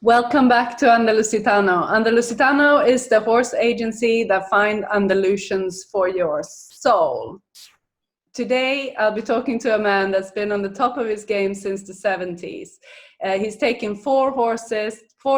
Welcome back to Andalusitano. Andalusitano is the horse agency that finds Andalusians for your soul. Today, I'll be talking to a man that's been on the top of his game since the 70s. He's taken four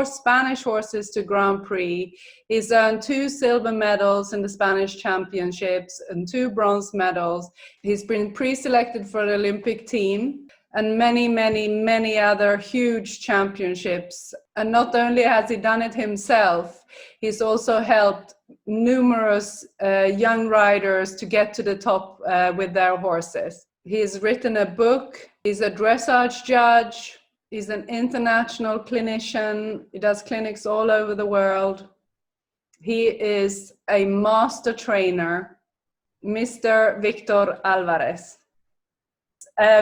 Spanish horses to Grand Prix. He's earned 2 silver medals in the Spanish championships and 2 bronze medals. He's been pre-selected for the Olympic team and many other huge championships. And not only has he done it himself, he's also helped numerous young riders to get to the top with their horses. He's written a book, he's a dressage judge, he's an international clinician, he does clinics all over the world. He is a master trainer, Mr. Victor Alvarez.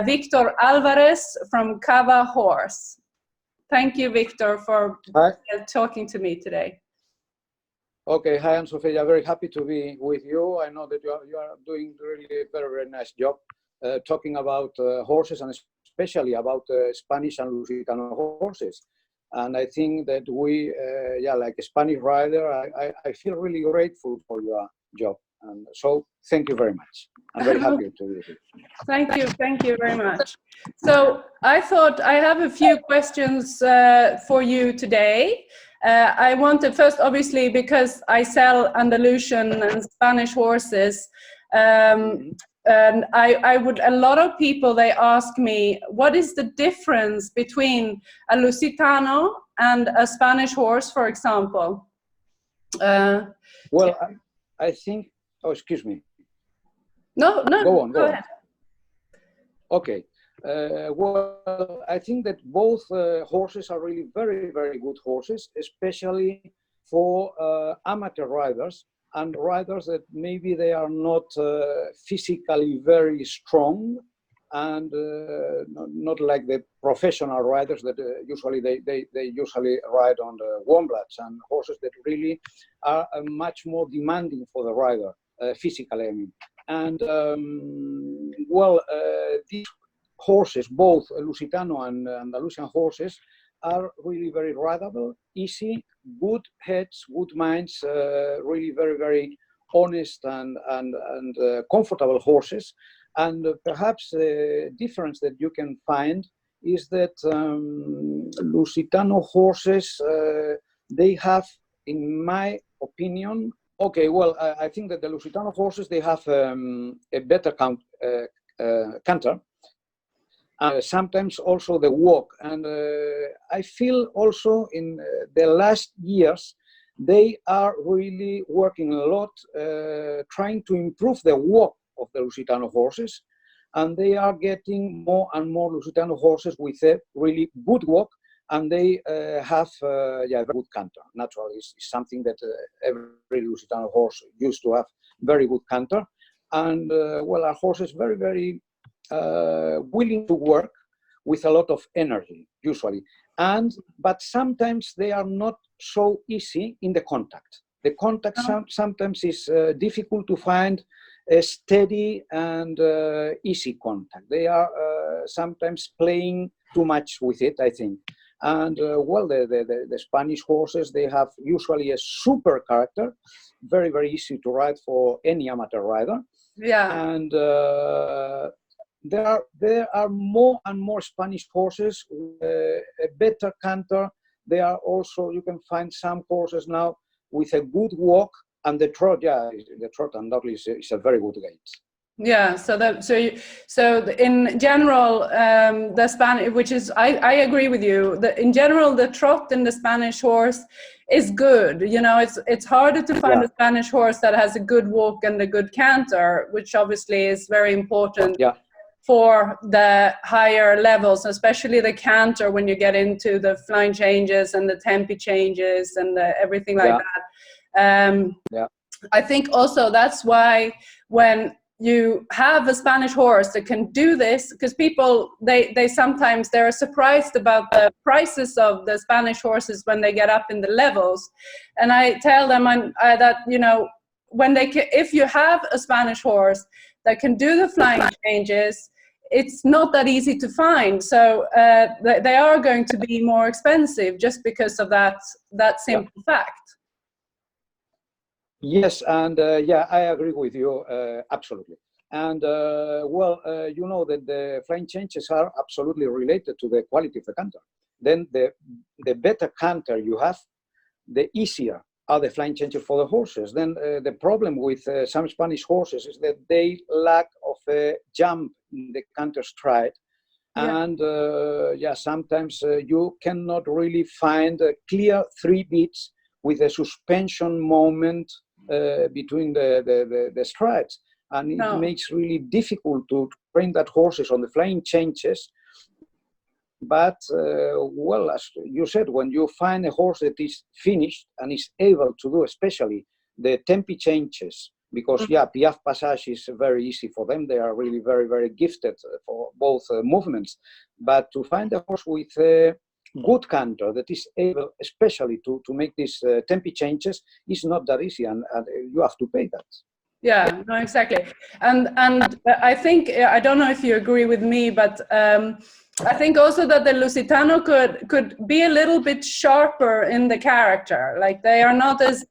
Victor Alvarez from Cava Horse. Thank you, Victor, for talking to me today. Okay, hi, I'm Sofia. Very happy to be with you. I know that you are doing really a very nice job talking about horses, and especially about Spanish and Lusitano horses. And I think that we, like a Spanish rider, I feel really grateful for your job. And so thank you very much. I'm very happy to be here. Thank you very much. So I thought I have a few questions for you today. I wanted first, obviously, because I sell Andalusian and Spanish horses, and a lot of people, they ask me, what is the difference between a Lusitano and a Spanish horse, for example? Well, I think, oh, excuse me. No, go on. ahead. Okay. Well, I think that both horses are really very good horses, especially for amateur riders and riders that maybe they are not physically very strong, and not like the professional riders that usually they usually ride on the warmbloods, and horses that really are much more demanding for the rider physically, I mean. And these horses, both Lusitano and Andalusian horses, are really very rideable, easy, good heads, good minds, really very honest and comfortable horses. And perhaps the difference that you can find is that Lusitano horses, they have, in my opinion, okay, well, I think that the Lusitano horses, they have a better canter. Sometimes also the walk. And I feel also in the last years, they are really working a lot, trying to improve the walk of the Lusitano horses. And they are getting more and more Lusitano horses with a really good walk. And they have a very good canter. Naturally, it's something that every Lusitano horse used to have, very good canter. And our horses very willing to work with a lot of energy, usually. But sometimes they are not so easy in the contact. The contact sometimes is difficult to find a steady and easy contact. They are sometimes playing too much with it, I think. And the Spanish horses, they have usually a super character, very easy to ride for any amateur rider. Yeah. And there are more and more Spanish horses with a better canter. There are also, you can find some horses now with a good walk, and the trot undoubtedly is a very good gait. Yeah, so in general, the Spanish, which is, I agree with you, in general, the trot in the Spanish horse is good. You know, it's harder to find a Spanish horse that has a good walk and a good canter, which obviously is very important for the higher levels, especially the canter when you get into the flying changes and the tempi changes and everything like that. I think also that's why when you have a Spanish horse that can do this, because people, they sometimes, they're surprised about the prices of the Spanish horses when they get up in the levels. And I tell them that, you know, if you have a Spanish horse that can do the flying changes, it's not that easy to find. So they are going to be more expensive just because of that simple fact. Yes, and yeah, I agree with you absolutely. And well, you know that the flying changes are absolutely related to the quality of the canter. Then the better canter you have, the easier are the flying changes for the horses. Then the problem with some Spanish horses is that they lack of a jump in the canter stride. Yeah. And yeah, sometimes you cannot really find clear 3 beats with a suspension moment between the strides. And it makes really difficult to train that horses on the flying changes. But well, as you said, when you find a horse that is finished and is able to do especially the tempi changes, because yeah, Piaf Passage is very easy for them. They are really very, very gifted for both movements. But to find a horse with a good canter that is able especially to make these tempi changes is not that easy, and you have to pay that. Yeah, no, exactly. And I think, I don't know if you agree with me, but I think also that the Lusitano could be a little bit sharper in the character. Like they are not as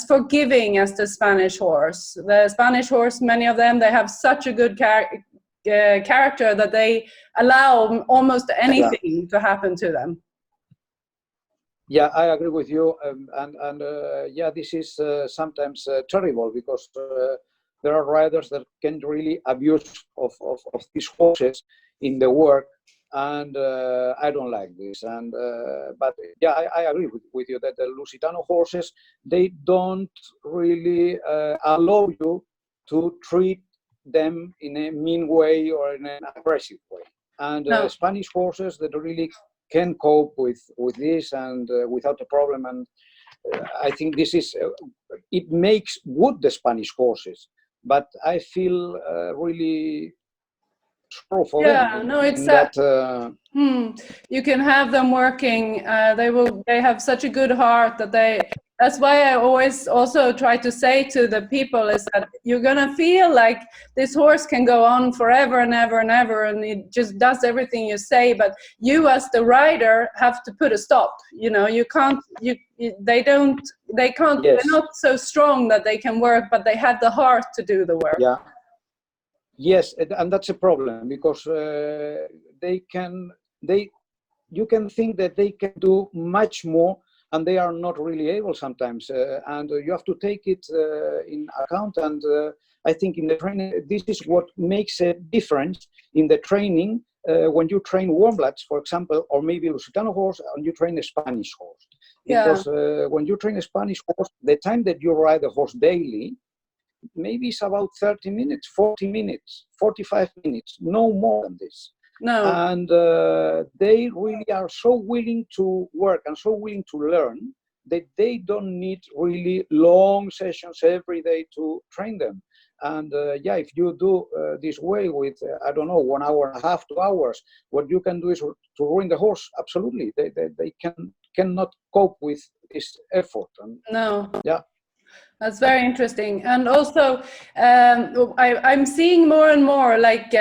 forgiving as the Spanish horse. The Spanish horse, many of them, they have such a good character that they allow almost anything to happen to them. Yeah, I agree with you, and yeah, this is sometimes terrible because there are riders that can really abuse of these horses in the work, and I don't like this. And but yeah, I agree with you that the Lusitano horses, they don't really allow you to treat them in a mean way or in an aggressive way. And Spanish horses that really can cope with this and without a problem. And I think this is it makes good the Spanish horses, but I feel really sorry for them. Yeah, no, it's that you can have them working. They have such a good heart that that's why I always also try to say to the people is that you're gonna feel like this horse can go on forever and ever and ever, and it just does everything you say, but you as the rider have to put a stop. You know, you can't, they can't, yes. They're not so strong that they can work, but they have the heart to do the work. Yeah. Yes, and that's a problem because you can think that they can do much more, and they are not really able sometimes, and you have to take it in account. And I think in the training, this is what makes a difference in the training when you train warmbloods, for example, or maybe Lusitano horse, and you train a Spanish horse. Because when you train a Spanish horse, the time that you ride the horse daily, maybe it's about 30 minutes, 40 minutes, 45 minutes, no more than this. No. And they really are so willing to work and so willing to learn that they don't need really long sessions every day to train them. And yeah, if you do this way with, I don't know, 1 hour and a half, 2 hours, what you can do is to ruin the horse. Absolutely. They cannot cope with this effort. And, no. Yeah. That's very interesting. And also, I'm seeing more and more like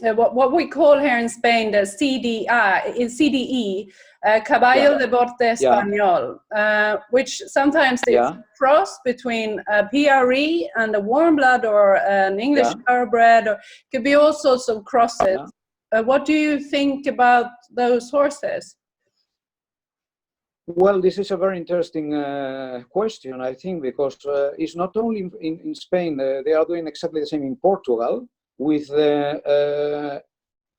what we call here in Spain the CDE, Caballo de Bote Español, which sometimes it's a cross between a PRE and a warm blood or an English thoroughbred, or could be all sorts of crosses. What do you think about those horses? Well, this is a very interesting question, I think, because it's not only in Spain. They are doing exactly the same in Portugal with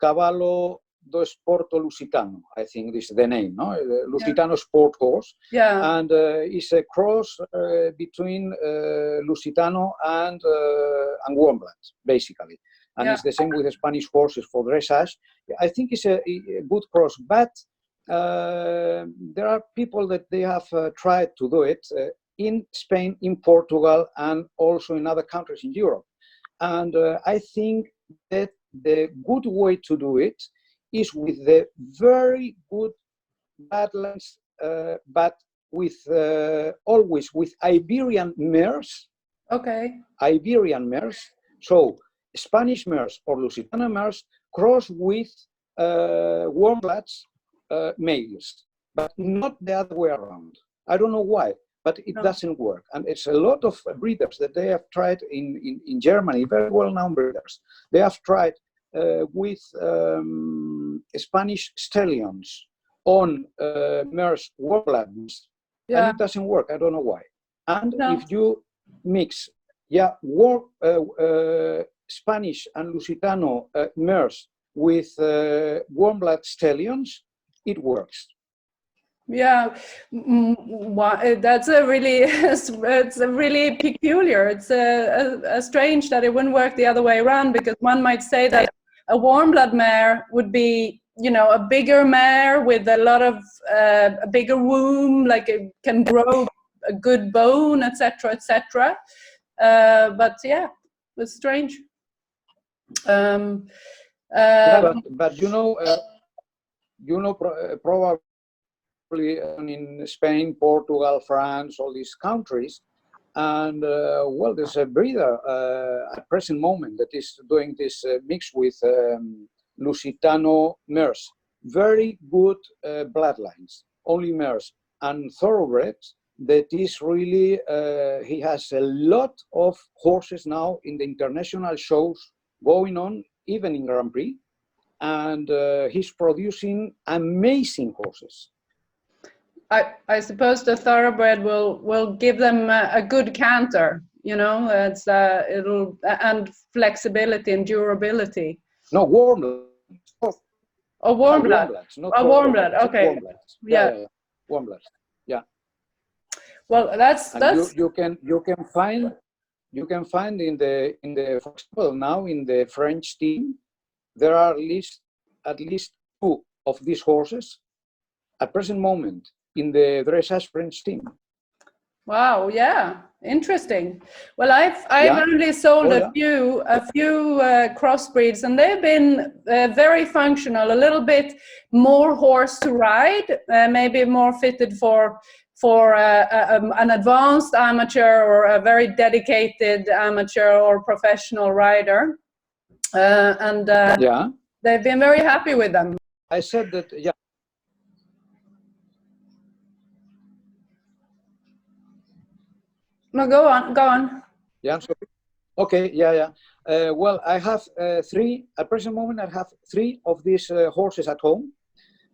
Cavallo do Esporto Lusitano. I think this is the name, no? Lusitano Sport Horse. Yeah. And it's a cross between Lusitano and Warmblood, basically. And it's the same with the Spanish horses for dressage. I think it's a good cross, but there are people that they have tried to do it in Spain, in Portugal, and also in other countries in Europe. And I think that the good way to do it is with the very good Badlands, but with always with Iberian mares. Okay. Iberian mares. So Spanish mares or Lusitano mares cross with warm bloods males, but not the other way around. I don't know why, but it doesn't work. And it's a lot of breeders that they have tried in Germany, very well-known breeders. They have tried with Spanish stallions on mares warm bloods, and it doesn't work. I don't know why. And if you mix, Spanish and Lusitano mares with warm blood stallions, it works. Yeah, that's a really, it's a really peculiar. It's a strange that it wouldn't work the other way around, because one might say that a warm blood mare would be, you know, a bigger mare with a lot of a bigger womb, like it can grow a good bone, etc., etc. But yeah, it's strange. But you know, probably in Spain, Portugal, France, all these countries, and well, there's a breeder at present moment that is doing this mix with Lusitano mares, very good bloodlines, only mares and thoroughbreds. That is really, he has a lot of horses now in the international shows going on, even in Grand Prix, and he's producing amazing horses. I suppose the thoroughbred will give them a good canter, you know. It's it'll, and flexibility and durability. No, warm blood. Oh, warm blood. Warm blood. Okay. Warm bloods. Yeah. Warm bloods. Yeah. Well, that's you can find in the for example, now in the French team there are at least 2 of these horses at present moment in the dressage French team. Wow, yeah, interesting. Well, I've only sold a few crossbreeds, and they've been very functional. A little bit more horse to ride, maybe more fitted for an advanced amateur or a very dedicated amateur or professional rider, and they've been very happy with them. I said that, yeah. No, go on. Yeah, sorry. Okay, yeah. Well, I have 3, at present moment, I have 3 of these horses at home,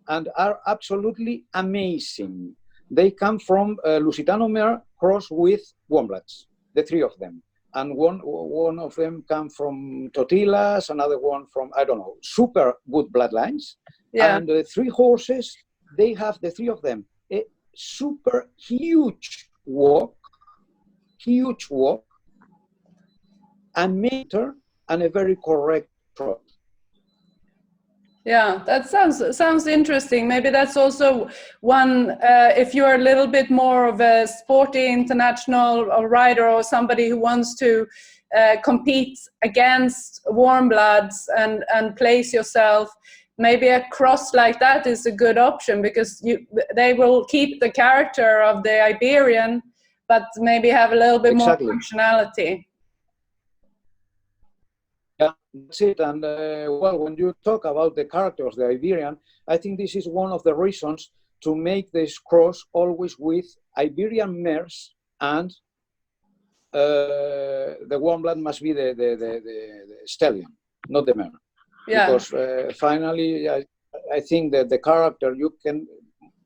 and are absolutely amazing. They come from Lusitano mare cross with warm bloods, the 3 of them. And one of them come from Totilas, another one from, I don't know, super good bloodlines. Yeah. And the 3 horses, they have, the 3 of them, a super huge walk, a meter, and a very correct trot. Yeah, that sounds interesting. Maybe that's also one, if you're a little bit more of a sporty international rider, or somebody who wants to compete against warm bloods and place yourself, maybe a cross like that is a good option, because they will keep the character of the Iberian, but maybe have a little bit more functionality. Yeah, that's it. And well, when you talk about the character of the Iberian, I think this is one of the reasons to make this cross always with Iberian mares, and the warm blood must be the stallion, not the mare. Yeah. Because finally, I think that the character,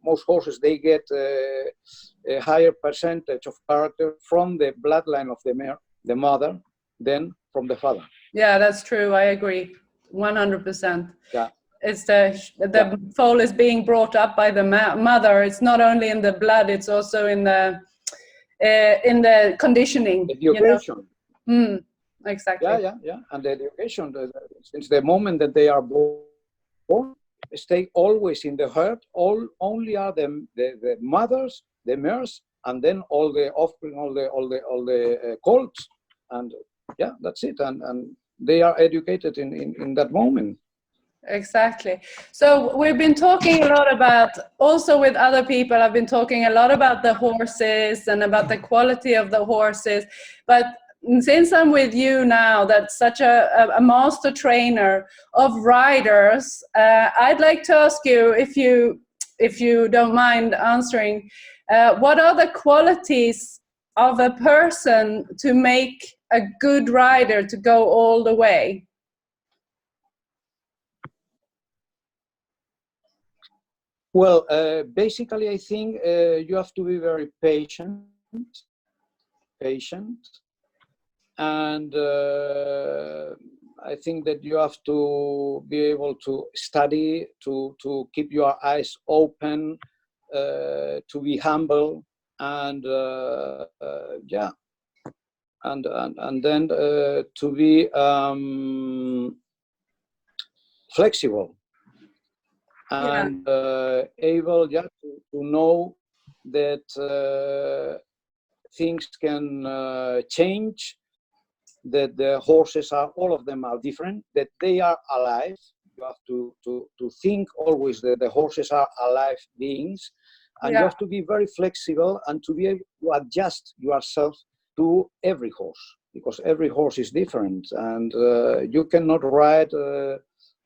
most horses, they get a higher percentage of character from the bloodline of the mare, the mother, than from the father. Yeah, that's true. I agree, 100%. Yeah. It's the foal is being brought up by the mother. It's not only in the blood; it's also in the conditioning. Education. You know? Exactly. Yeah. And the education, since the moment that they are born, stay always in the herd. Only are the mothers, the mares, and then all the offspring, all the colts, and yeah, that's it. And they are educated in that moment. Exactly. So we've been talking a lot about, also with other people, I've been talking a lot about the horses and about the quality of the horses, but since I'm with you now, that's such a master trainer of riders, I'd like to ask you, if you don't mind answering, what are the qualities of a person to make a good rider to go all the way? Well, basically, I think you have to be very patient, and I think that you have to be able to study, to keep your eyes open, to be humble, and yeah, and then to be flexible and able to know that things can change, that the horses are, all of them are different, that they are alive. You have to think always that the horses are alive beings, and you have to be very flexible and to be able to adjust yourself to every horse, because every horse is different, and you cannot ride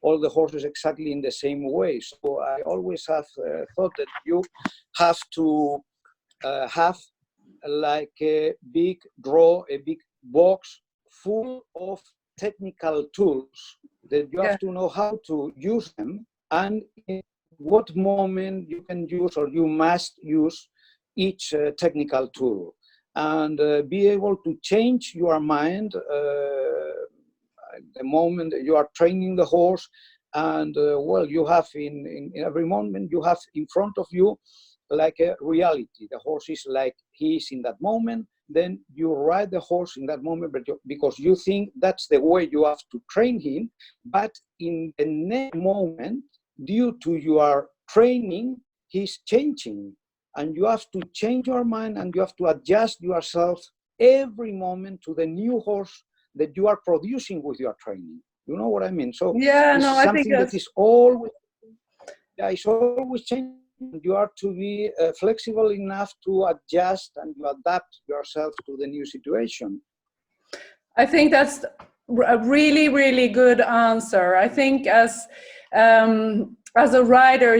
all the horses exactly in the same way. So I always have thought that you have to have like a big drawer, a big box full of technical tools that you have to know how to use them, and in what moment you can use or you must use each technical tool, and be able to change your mind the moment you are training the horse. And well, you have in every moment you have in front of you like a reality. The horse is like he is in that moment. Then you ride the horse in that moment, but because you think that's the way you have to train him. But in the next moment, due to your training, he's changing, and you have to change your mind and you have to adjust yourself every moment to the new horse that you are producing with your training. You know what I mean? So it's something that is always, it's always changing. You are to be flexible enough to adjust and to adapt yourself to the new situation. I think that's a really, really good answer. I think as a rider,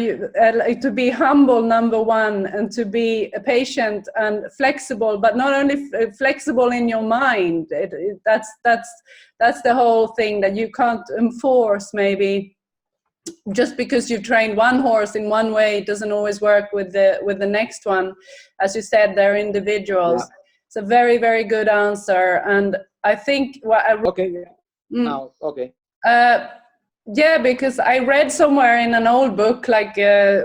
to be humble, number one, and to be patient and flexible, but not only flexible in your mind. That's the whole thing, that you can't enforce maybe. Just because you've trained one horse in one way, it doesn't always work with the next one. As you said, they're individuals. Yeah. It's a very, very good answer. And I think yeah, because I read somewhere in an old book, like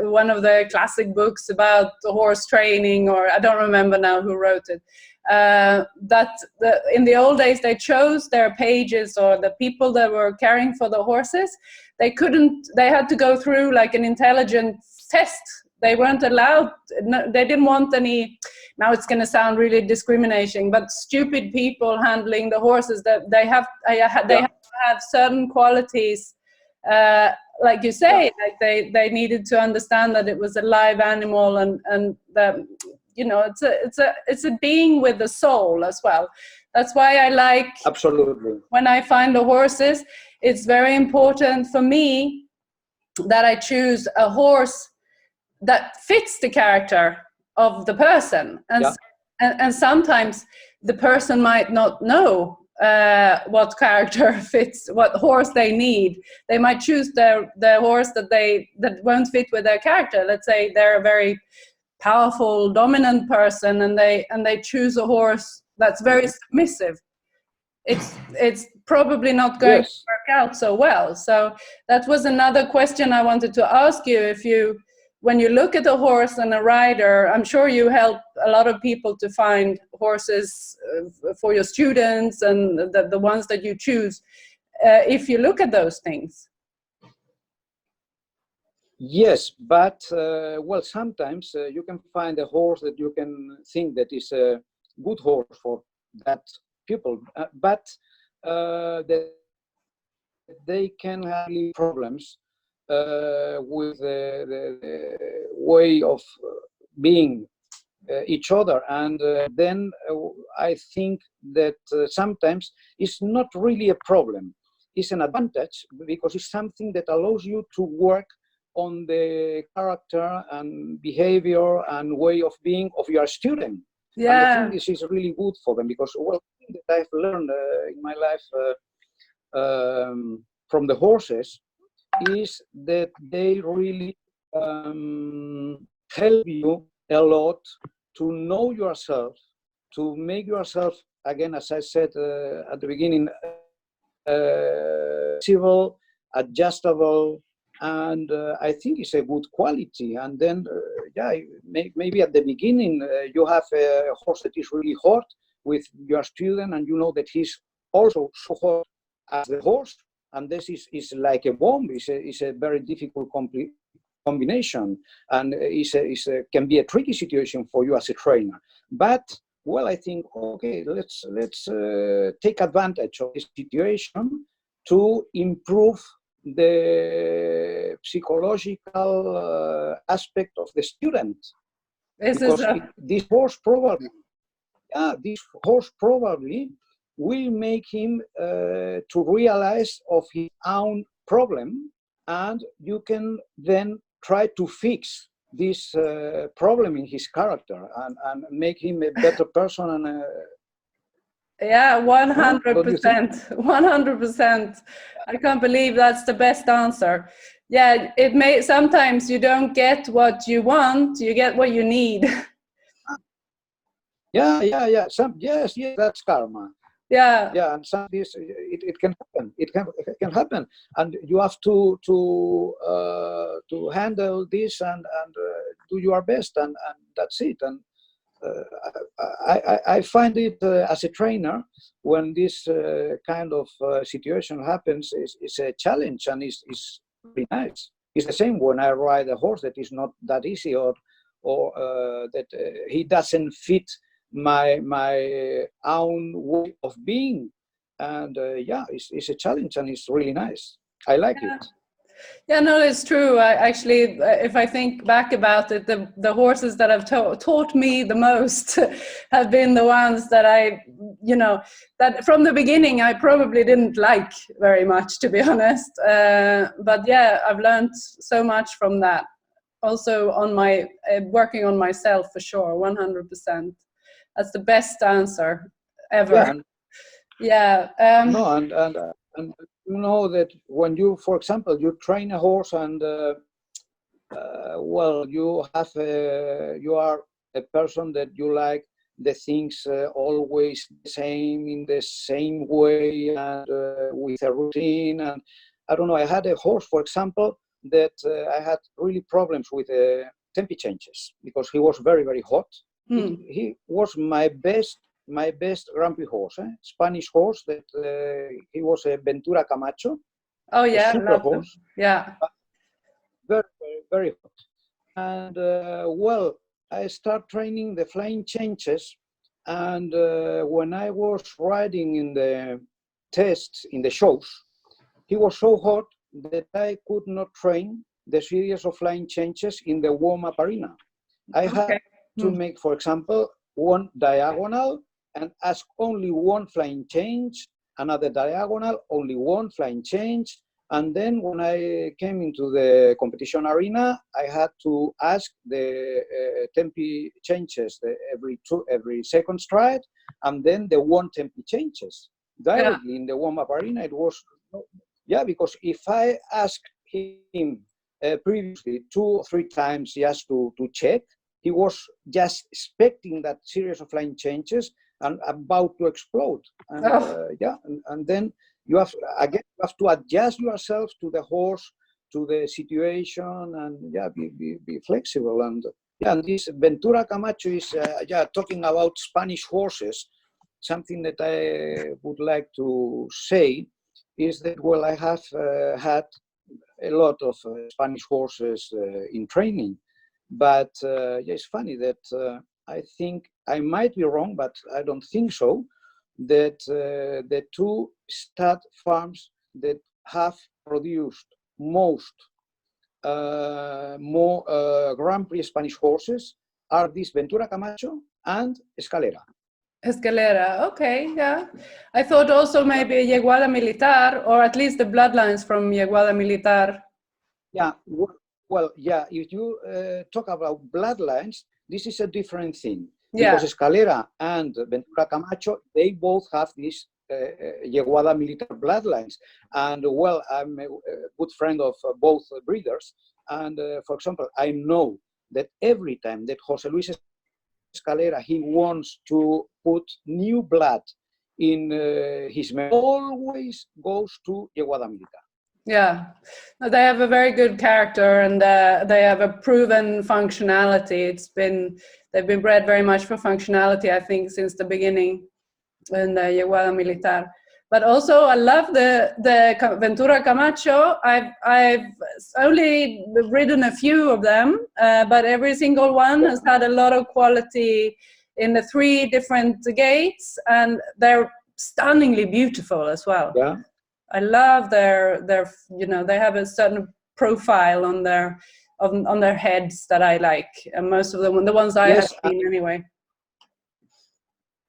one of the classic books about the horse training, or I don't remember now who wrote it, that in the old days they chose their pages, or the people that were caring for the horses, they had to go through like an intelligence test. They weren't allowed, they didn't want any, now it's going to sound really discriminating, but stupid people handling the horses. That they have to have certain qualities, like you say, like they needed to understand that it was a live animal, and that, you know, it's a being with a soul as well. That's why I like, absolutely, when I find the horses, it's very important for me that I choose a horse that fits the character of the person. And sometimes the person might not know what character fits, what horse they need. They might choose the horse that won't fit with their character. Let's say they're a very powerful, dominant person, and they choose a horse that's very submissive. It's probably not going to work out so well. So that was another question I wanted to ask you. When you look at a horse and a rider, I'm sure you help a lot of people to find horses for your students and the ones that you choose. If you look at those things. Yes, but well, sometimes you can find a horse that you can think that is a good horse for that people, but they can have problems with the way of being each other. And then I think that sometimes it's not really a problem. It's an advantage because it's something that allows you to work on the character and behavior and way of being of your student. Yeah. And I think this is really good for them because, well, that I've learned in my life from the horses is that they really help you a lot to know yourself, to make yourself, again, as I said at the beginning, flexible, adjustable, and I think it's a good quality. And then, yeah, maybe at the beginning you have a horse that is really hot with your student, and you know that he's also so hot as the horse, and this is like a bomb. It's a very difficult combination, and can be a tricky situation for you as a trainer. But well, I think, okay, let's take advantage of this situation to improve the psychological aspect of the student. Because this horse probably will make him to realize of his own problem, and you can then try to fix this problem in his character and make him a better person. And yeah, 100%, 100%. I can't believe that's the best answer. Yeah, it may sometimes you don't get what you want, you get what you need. Yeah. Yes, that's karma. Yeah, and some this it can happen. It can happen, and you have to handle this and do your best, and that's it. And I find it as a trainer, when this kind of situation happens, is a challenge, and is really nice. It's the same when I ride a horse that is not that easy, or that he doesn't fit my own way of being, and yeah, it's a challenge, and it's really nice. I like it. Yeah, no, it's true. Actually, if I think back about it, the horses that have taught me the most have been the ones that that from the beginning I probably didn't like very much, to be honest. But yeah, I've learned so much from that. Also on my working on myself, for sure, 100%. That's the best answer ever. Yeah. No, and you know that when you, for example, you train a horse, and well, you are a person that you like the things always the same, in the same way, and with a routine. And I don't know, I had a horse, for example, that I had really problems with tempi changes, because he was very, very hot. He was my best Grand Prix horse, Spanish horse. That he was a Ventura Camacho. Oh yeah, a super horse. Yeah, very, very, very hot. And well, I start training the flying changes, and when I was riding in the tests, in the shows, he was so hot that I could not train the series of flying changes in the warm-up arena. I had to make, for example, one diagonal and ask only one flying change, another diagonal, only one flying change. And then when I came into the competition arena, I had to ask the tempi changes every second stride, and then the one tempi changes directly in the warm-up arena. It was, because if I asked him previously 2 or 3 times just to check, he was just expecting that series of flying changes and about to explode. And and then you have to adjust yourself to the horse, to the situation, and be flexible. And and this Ventura Camacho is talking about Spanish horses. Something that I would like to say is that, well, I have had a lot of Spanish horses in training, but it's funny that I think, I might be wrong, but I don't think so, that the 2 stud farms that have produced more Grand Prix Spanish horses are this Ventura Camacho and Escalera. Escalera, okay, yeah. I thought also maybe Yeguada Militar, or at least the bloodlines from Yeguada Militar. Yeah, well, yeah, if you talk about bloodlines, this is a different thing. Yeah. Because Escalera and Ventura Camacho, they both have these Yeguada Militar bloodlines. And well, I'm a good friend of both breeders. And for example, I know that every time that Jose Luis Escalera, he wants to put new blood in his mare, always goes to Yeguada Militar. Yeah, they have a very good character, and they have a proven functionality. They've been bred very much for functionality, I think, since the beginning in the Yeguada Militar. But also, I love the Ventura Camacho. I've only ridden a few of them, but every single one has had a lot of quality in the 3 different gates, and they're stunningly beautiful as well. Yeah. I love their you know, they have a certain profile on their heads that I like, and most of them, the ones I have seen anyway.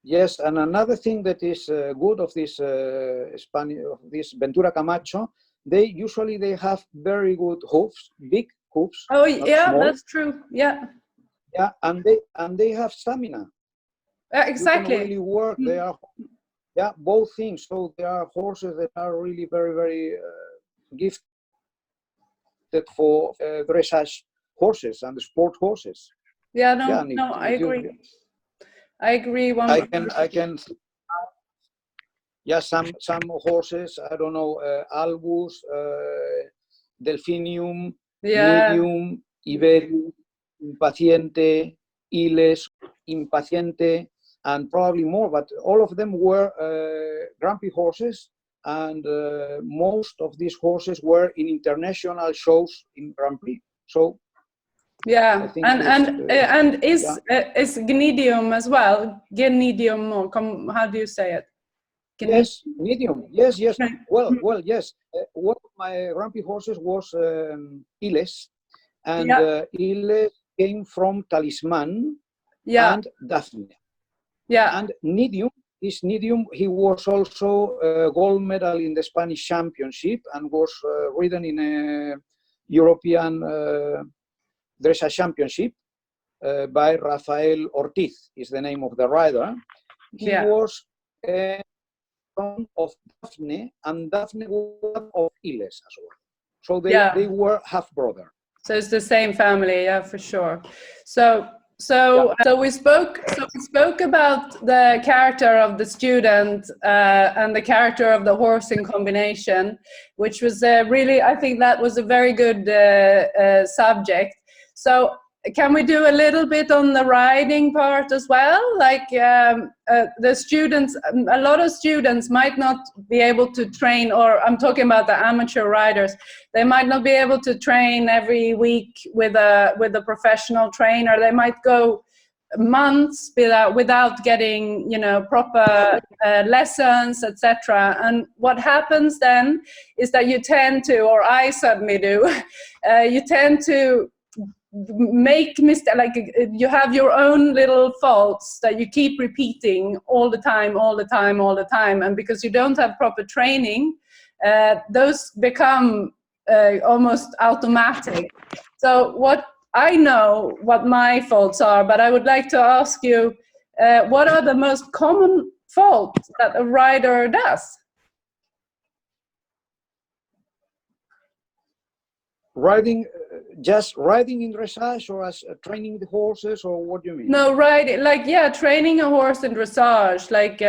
Yes, and another thing that is good of this this Ventura Camacho, they usually have very good hoofs, big hoofs. Oh yeah, small. that's true. Yeah. Yeah, and they have stamina. Exactly. You can really work. They are, yeah, both things. So there are horses that are really very, very gifted for dressage horses and sport horses. Yeah, no, Yeah, no, I agree. I agree. I can. Yeah, some horses. I don't know, Albus, Delphinium, Medium, Iberium, Impaciente, Iles, Impaciente, and probably more. But all of them were Grand Prix horses, and most of these horses were in international shows in Grand Prix. So. Yeah, and is Gnidium as well? Gnidium, or how do you say it? Yes, medium. Yes, yes. Well, yes. One of my Grand Prix horses was Iles, and Iles came from Talisman and Daphne. Yeah. And Nidium, he was also a gold medal in the Spanish Championship and was ridden in a European dressage championship by Rafael Ortiz, is the name of the rider. He was son of Daphne, and Daphne was of Iles as well. So they were half brother. So it's the same family, yeah, for sure. So we spoke about the character of the student and the character of the horse in combination, which was really, I think that was a very good subject. So can we do a little bit on the riding part as well? Like the students, a lot of students might not be able to train, or I'm talking about the amateur riders, they might not be able to train every week with a professional trainer. They might go months without getting, you know, proper lessons, etc. And what happens then is that you tend to, or I certainly do, you tend to make mistakes, like you have your own little faults that you keep repeating all the time, and because you don't have proper training, those become almost automatic. So what I know what my faults are, but I would like to ask you, what are the most common faults that a rider does? Just riding in dressage, or as training the horses, or what do you mean? No, training a horse in dressage. Like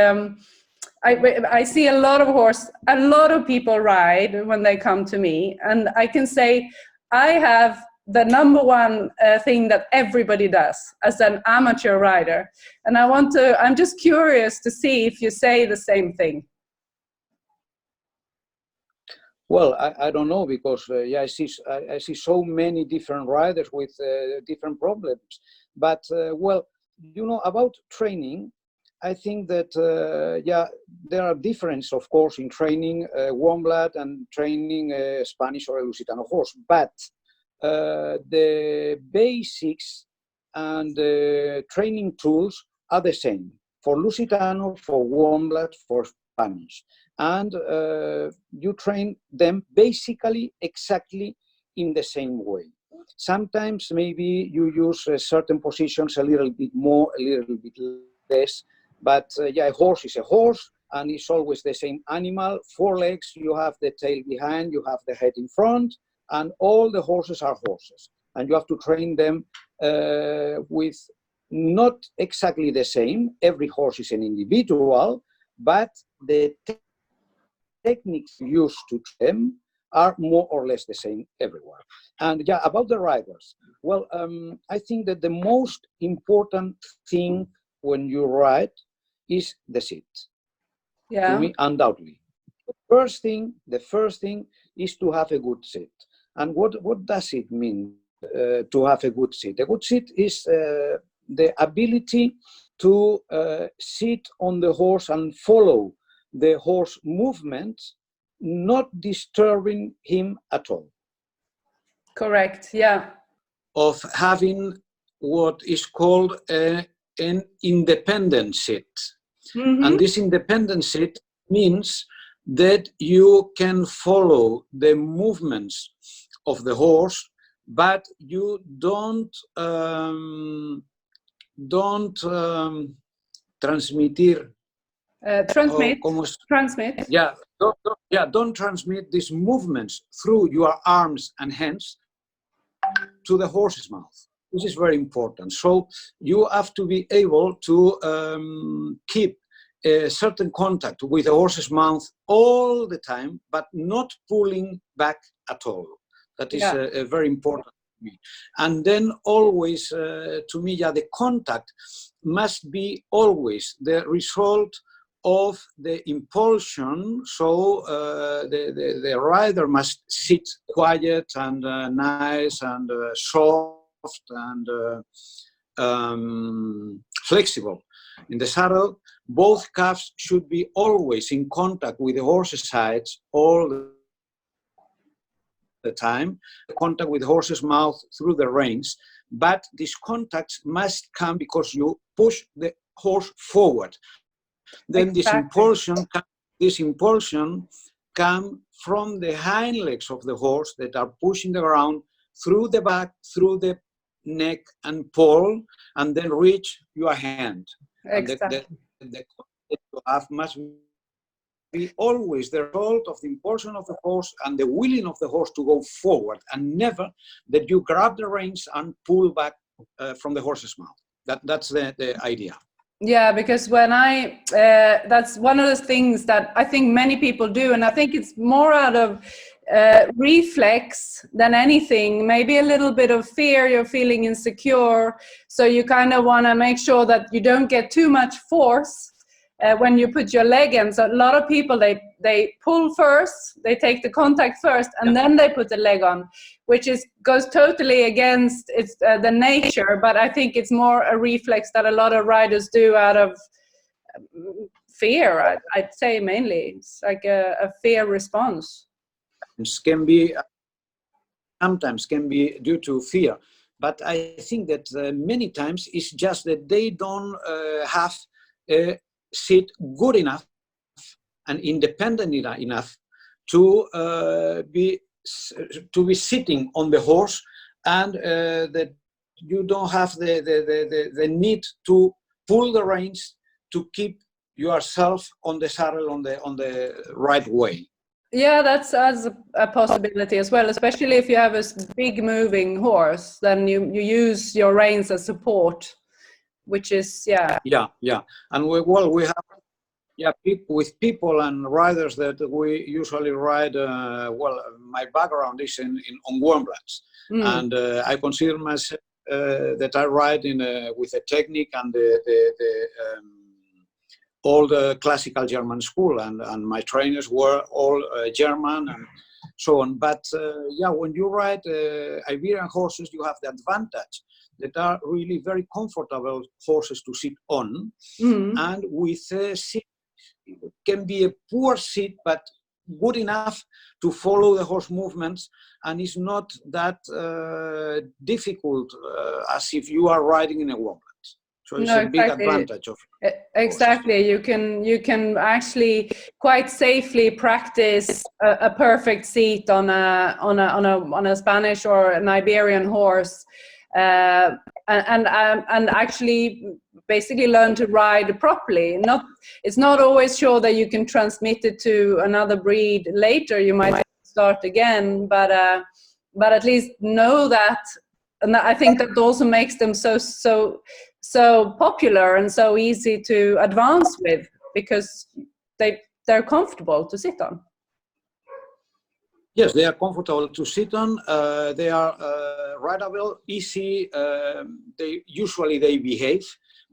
I see a lot of people ride when they come to me, and I can say I have the number one thing that everybody does as an amateur rider, and I'm just curious to see if you say the same thing. Well, I don't know, because I see so many different riders with different problems. But well, you know, about training, I think that there are differences, of course, in training warm blood and training Spanish or Lusitano horse. But the basics and the training tools are the same for Lusitano, for Warmblood, for Spanish. And you train them basically exactly in the same way. Sometimes maybe you use certain positions a little bit more, a little bit less, but yeah, a horse is a horse, and it's always the same animal. 4 legs, you have the tail behind, you have the head in front, and all the horses are horses. And you have to train them with not exactly the same. Every horse is an individual, but the techniques used to train them are more or less the same everywhere. And yeah, about the riders. Well, I think that the most important thing when you ride is the seat. Yeah. To me, undoubtedly. The first thing is to have a good seat. And what does it mean to have a good seat? A good seat is the ability to sit on the horse and follow the horse movements, not disturbing him at all. Correct. Yeah. Of having what is called an independent seat. Mm-hmm. And this independent seat means that you can follow the movements of the horse, but you don't transmitir. Transmit. Yeah, don't transmit these movements through your arms and hands to the horse's mouth. This is very important. So you have to be able to keep a certain contact with the horse's mouth all the time, but not pulling back at all. That is very important to me. And then always, to me, the contact must be always the result of the impulsion. So the rider must sit quiet and nice and soft and flexible in the saddle. Both calves should be always in contact with the horse's sides all the time, contact with the horse's mouth through the reins, but these contacts must come because you push the horse forward. Then Exactly. this impulsion comes from the hind legs of the horse that are pushing the ground through the back, through the neck and paw, and then reach your hand. Exactly. And the contact you have must be always the result of the impulsion of the horse and the willing of the horse to go forward, and never that you grab the reins and pull back from the horse's mouth. That's the idea. Yeah, because when that's one of those things that I think many people do, and I think it's more out of reflex than anything, maybe a little bit of fear, you're feeling insecure, so you kind of want to make sure that you don't get too much force when you put your leg in. So a lot of people, they pull first, they take the contact first, and then they put the leg on, which goes totally against the nature, but I think it's more a reflex that a lot of riders do out of fear. I'd say mainly it's like a fear response. Sometimes can be due to fear, but I think that many times it's just that they don't have a seat good enough and independent enough to be sitting on the horse, and that you don't have the need to pull the reins to keep yourself on the saddle on the right way. Yeah, that's a possibility as well, especially if you have a big moving horse, then you use your reins as support, which is and we have with people and riders that we usually ride. My background is on Warmbloods, and I consider myself that I ride with a technique and all the classical German school, and my trainers were all German and so on. But when you ride Iberian horses, you have the advantage that are really very comfortable horses to sit on, and with a seat, it can be a poor seat, but good enough to follow the horse movements, and it's not that difficult as if you are riding in a warblet. So it's a big advantage of exactly. You can actually quite safely practice a perfect seat on a Spanish or an Iberian horse, and actually basically learn to ride properly. It's not always sure that you can transmit it to another breed later. You might start again, but at least know that. And I think that also makes them so popular and so easy to advance with, because they're comfortable to sit on. Yes, they are comfortable to sit on. They are rideable, easy. They usually behave.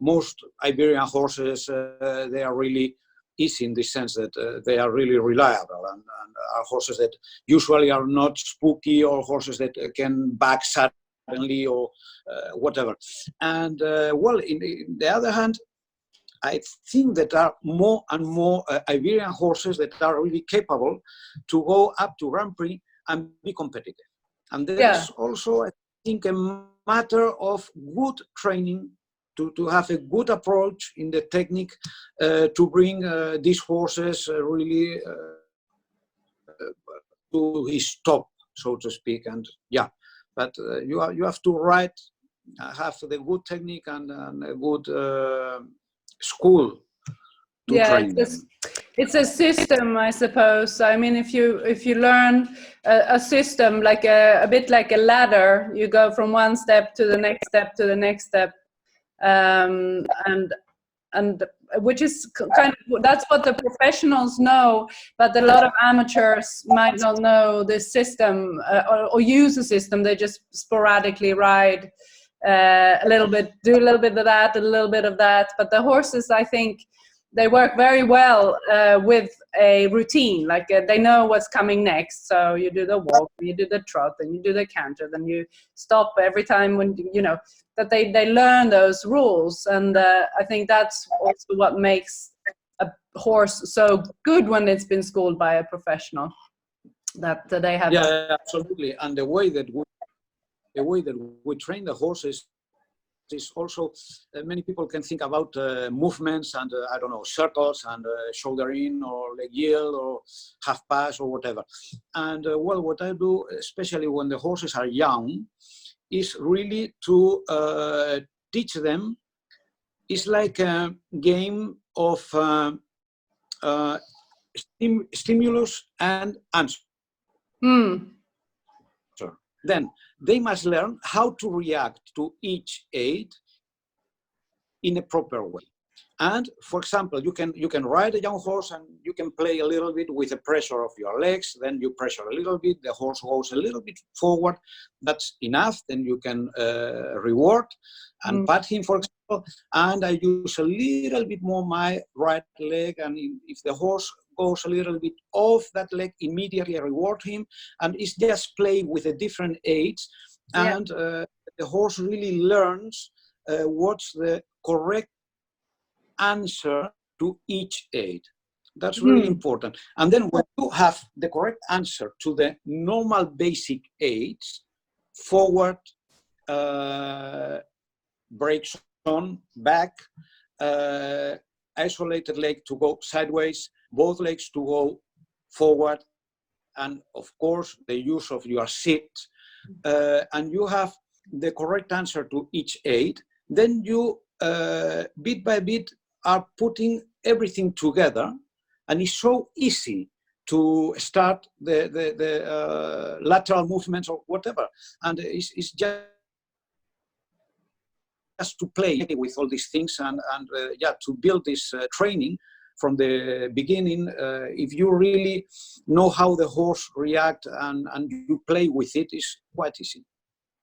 Most Iberian horses they are really easy in the sense that they are really reliable, and are horses that usually are not spooky, or horses that can back suddenly or whatever. And well, in the other hand, I think that there are more and more Iberian horses that are really capable to go up to Grand Prix and be competitive. And there is also, I think, a matter of good training, to have a good approach in the technique, to bring these horses really to his top, so to speak. And yeah, but you have to ride, have the good technique and a good school to train them. It's a system, I suppose. I mean, if you learn a system like a bit like a ladder, you go from one step to the next step to the next step, and which is kind of, that's what the professionals know, but a lot of amateurs might not know this system or use the system. They just sporadically ride a little bit, do a little bit of that, a little bit of that. But the horses, I think, they work very well with a routine. Like they know what's coming next. So you do the walk, you do the trot, and you do the canter, then you stop every time when you know that they learn those rules. And I think that's also what makes a horse so good when it's been schooled by a professional. That they have. Yeah, absolutely. And the way that we train the horses is also, many people can think about movements and I don't know, circles and shoulder in or leg yield or half pass or whatever. And well, what I do, especially when the horses are young, is really to teach them. It's like a game of stimulus and answer. Then they must learn how to react to each aid in a proper way. And for example, you can ride a young horse and you can play a little bit with the pressure of your legs. Then you pressure a little bit, the horse goes a little bit forward. That's enough. Then you can reward and pat him, for example. And I use a little bit more my right leg. And if the horse goes a little bit off that leg, immediately I reward him. And it's just play with the different aids. And the horse really learns what's the correct answer to each aid. That's really important. And then when you have the correct answer to the normal basic aids, forward, brakes on, back, isolated leg to go sideways, both legs to go forward, and of course the use of your seat, and you have the correct answer to each aid, then you bit by bit are putting everything together, and it's so easy to start the lateral movements or whatever, and it's just to play with all these things and to build this training from the beginning. If you really know how the horse reacts and you play with it, it's quite easy.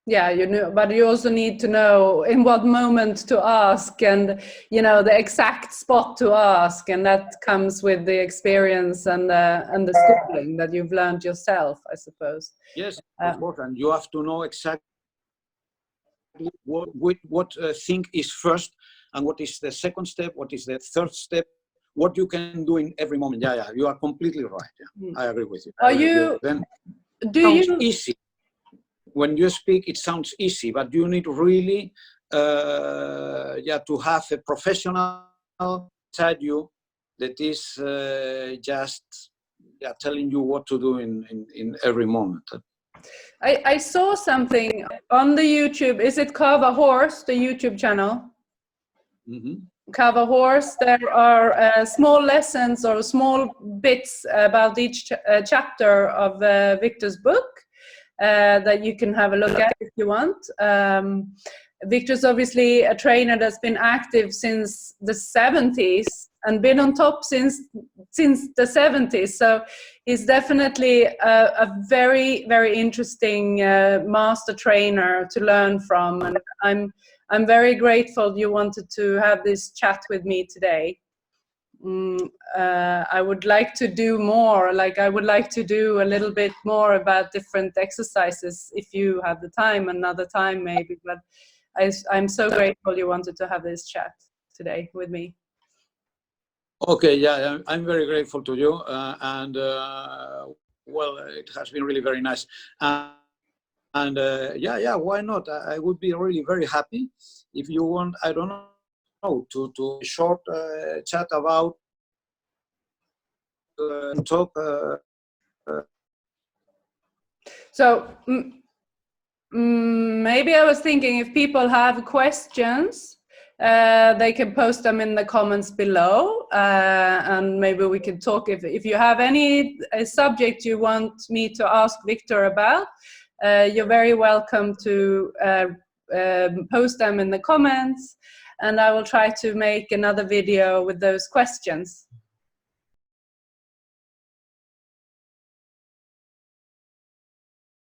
Yeah, you know, but you also need to know in what moment to ask, and you know the exact spot to ask, and that comes with the experience and the schooling that you've learned yourself, I suppose. Yes, of course, and you have to know exactly what thing is first, and what is the second step, what is the third step, what you can do in every moment. Yeah, yeah, you are completely right. Yeah, I agree with you. Are you? Then Do sounds you? easy. When you speak, it sounds easy, but you need really, to have a professional inside you that is just telling you what to do in every moment. I saw something on the YouTube. Is it Carve a Horse, the YouTube channel? Mm-hmm. Carve a Horse. There are small lessons or small bits about each chapter of Victor's book that you can have a look at if you want. Victor's obviously a trainer that's been active since the 70s and been on top since the 70s. So he's definitely a very, very interesting master trainer to learn from. And I'm very grateful you wanted to have this chat with me today. I would like to do more. Like I would like to do a little bit more about different exercises if you have the time, another time maybe. But I'm so grateful you wanted to have this chat today with me. Okay, yeah, I'm very grateful to you, well, it has been really very nice. Yeah, why not? I would be really very happy if you want. I don't know to short chat about talk. So maybe I was thinking if people have questions, they can post them in the comments below, and maybe we can talk. If you have any subject you want me to ask Victor about, you're very welcome to post them in the comments, and I will try to make another video with those questions.